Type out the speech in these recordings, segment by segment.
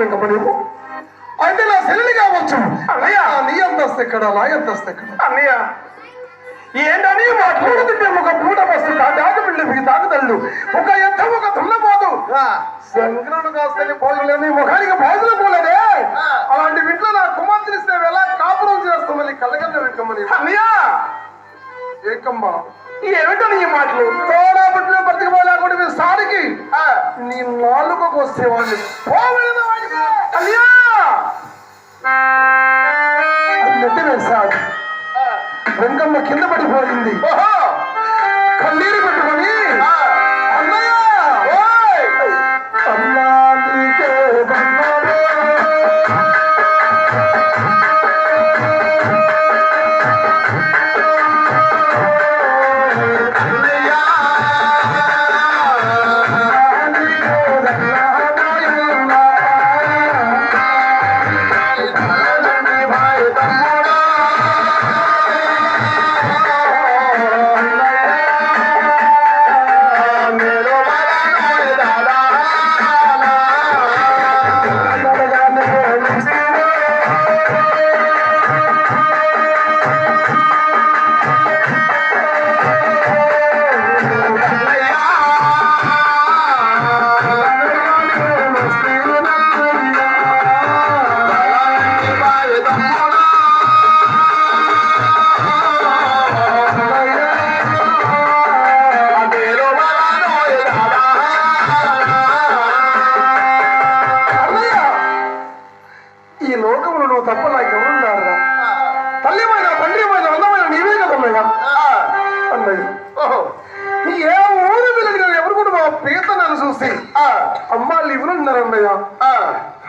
వెంకమ్మ నీవు అయితే నా సెల్లి కావచ్చు అన్నయ్య. నీ అంతస్తు ఎక్కడ నా అంతస్తు ఎక్కడ అన్నయ్య? ఏంటని మాట్లాడుతుంటే ఒక పూట బస్సు తాగు బిల్లు తాగుతళ్ళు ఒక ఎంత ఒక దున్నపోదు సంక్రమణ కాస్తని పోలేని ముఖానికి భోజనం పోలేదే. అలాంటి ఇంట్లో నా కుమార్తె ఇస్తే ఎలా కాపురం చేస్తాం మళ్ళీ కళ్ళగన్న వెంకమ్మని. అన్నయ్య ఏకమ్మ ఏమిటో నీ మాటలు? తోడా పుట్టిన బ్రతికిపోలే కూడా సారికి నీ నాలుగుకు వస్తేవాడిని పోలేదా అన్నయ్య నెట్టి వేశాడు. వెంకమ్మ కింద పడిపోయింది. కన్నీరు పెట్టుకొని అన్నయ్య అన్నాకే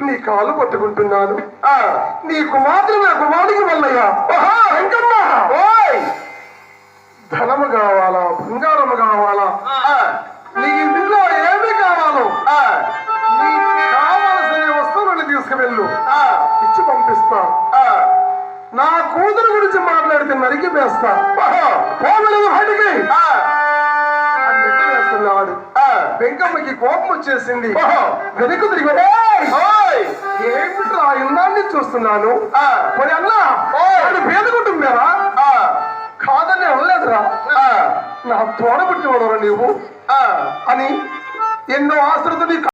నీ కాలు పట్టుకుంటున్నాను. నీ కుమార్తె నా కుమారుడికి వల్లయ్యా. ధనము కావాలా బంగారము కావాలా నీ ఇంట్లో ఏమి కావాలో నీకు కావాల్సిన వస్తువులను తీసుకువెళ్ళు ఇచ్చి పంపిస్తా. నా కూతురు గురించి మాట్లాడితే నరికి వేస్తా. పోగలదు బయటికి అన్నట్టు వేస్తున్నాడు. వెంకమ్మకి కోపం వచ్చేసింది. వెనక్కు తిరిగి ఏమిట్రా ఇందాన్ని చూస్తున్నాను మరి అన్నా పేదకుంటుంటారా? కాదని అనలేదురా. నా తోడబుట్టినవాడరా నీవు అని ఎన్నో ఆశ్రతో